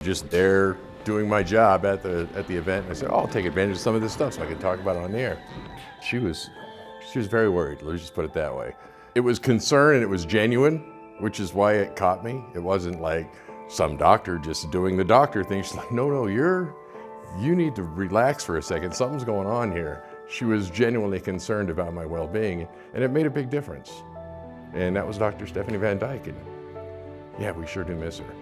Just there doing my job at the event. And I said, oh, I'll take advantage of some of this stuff so I can talk about it on the air. She was very worried, let's just put it that way. It was concern and it was genuine, which is why it caught me. It wasn't like some doctor just doing the doctor thing. She's like, no, you need to relax for a second. Something's going on here. She was genuinely concerned about my well-being, and it made a big difference. And that was Dr. Stephanie Van Dyke, and yeah, we sure do miss her.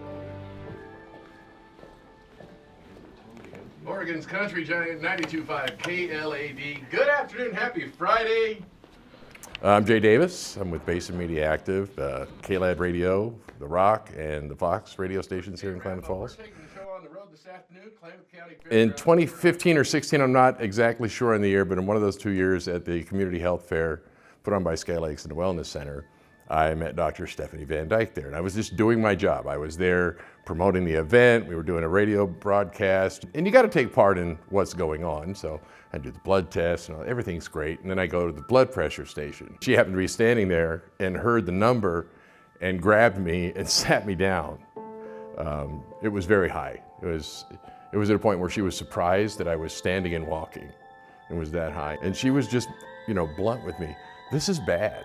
Oregon's Country Giant 92.5 KLAD. Good afternoon, happy Friday. I'm Jay Davis. I'm with Basin Media Active, KLAD Radio, The Rock, and the Fox radio stations here in Klamath Falls. In 2015 or 16, I'm not exactly sure on the year, but in one of those 2 years at the Community Health Fair put on by Sky Lakes and Wellness Center, I met Dr. Stephanie Van Dyke there, and I was just doing my job. I was there promoting the event. We were doing a radio broadcast, and you got to take part in what's going on. So I do the blood test, and everything's great, and then I go to the blood pressure station. She happened to be standing there and heard the number and grabbed me and sat me down. It was very high. It was at a point where she was surprised that I was standing and walking. It was that high, and she was just, blunt with me. This is bad.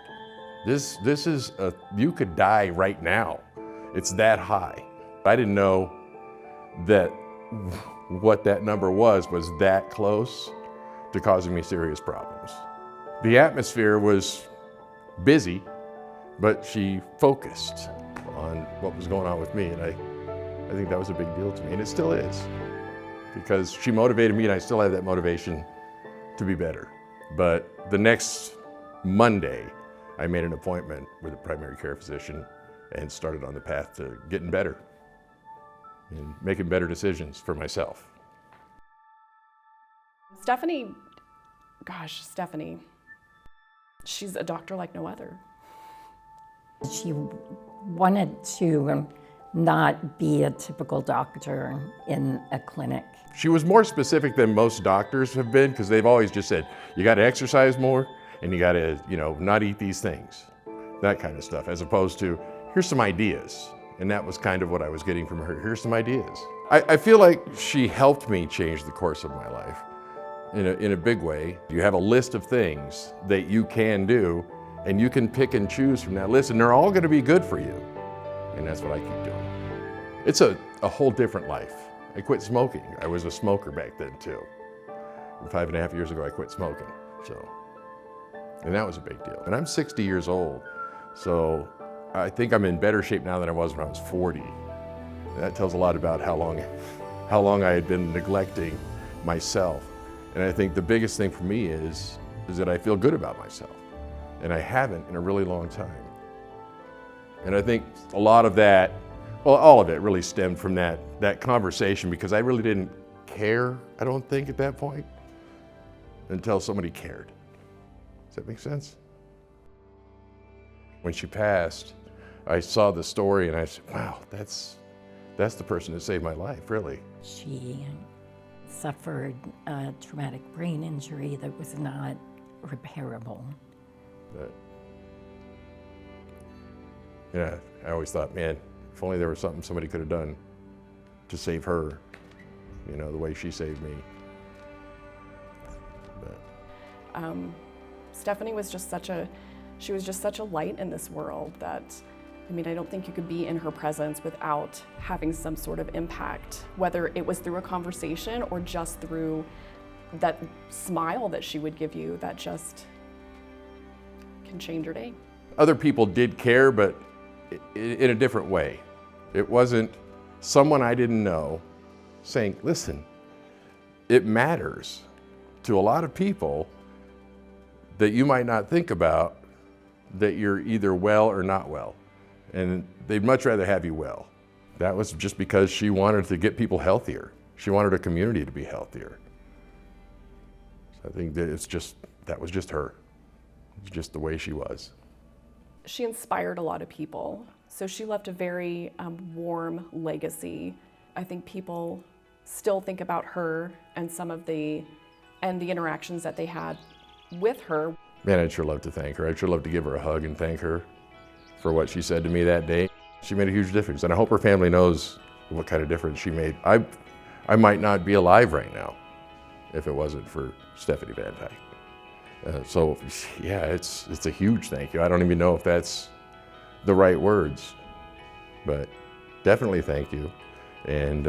This is you could die right now. It's that high. I didn't know that what that number was that close to causing me serious problems. The atmosphere was busy, but she focused on what was going on with me, and I think that was a big deal to me, and it still is, because she motivated me, and I still have that motivation to be better. But the next Monday, I made an appointment with a primary care physician and started on the path to getting better and making better decisions for myself. Stephanie, she's a doctor like no other. She wanted to not be a typical doctor in a clinic. She was more specific than most doctors have been, because they've always just said, you got to exercise more and you got to, not eat these things, that kind of stuff, as opposed to, here's some ideas. And that was kind of what I was getting from her. Here's some ideas. I feel like she helped me change the course of my life in a big way. You have a list of things that you can do, and you can pick and choose from that list, and they're all going to be good for you. And that's what I keep doing. It's a whole different life. I quit smoking. I was a smoker back then too. And 5.5 years ago, I quit smoking. And that was a big deal. And I'm 60 years old, so I think I'm in better shape now than I was when I was 40. That tells a lot about how long I had been neglecting myself. And I think the biggest thing for me is that I feel good about myself. And I haven't in a really long time. And I think a lot of that, well, all of it really stemmed from that conversation, because I really didn't care, I don't think, at that point, until somebody cared. Does that make sense? When she passed, I saw the story and I said, wow, that's the person that saved my life, really. She suffered a traumatic brain injury that was not repairable. Yeah, I always thought, man, if only there was something somebody could have done to save her, the way she saved me. But. Stephanie was just such a light in this world that, I don't think you could be in her presence without having some sort of impact, whether it was through a conversation or just through that smile that she would give you that just can change your day. Other people did care, but in a different way. It wasn't someone I didn't know saying, listen, it matters to a lot of people that you might not think about that you're either well or not well. And they'd much rather have you well. That was just because she wanted to get people healthier. She wanted a community to be healthier. So I think that that was just her. It's just the way she was. She inspired a lot of people. So she left a very warm legacy. I think people still think about her and the interactions that they had with her. Man, I'd sure love to thank her. I'd sure love to give her a hug and thank her for what she said to me that day. She made a huge difference, and I hope her family knows what kind of difference she made. I might not be alive right now if it wasn't for Stephanie Van Dyke. So yeah, it's a huge thank you. I don't even know if that's the right words, but definitely thank you. And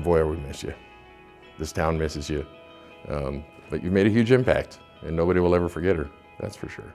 boy, we miss you. This town misses you. But you made a huge impact, and nobody will ever forget her, that's for sure.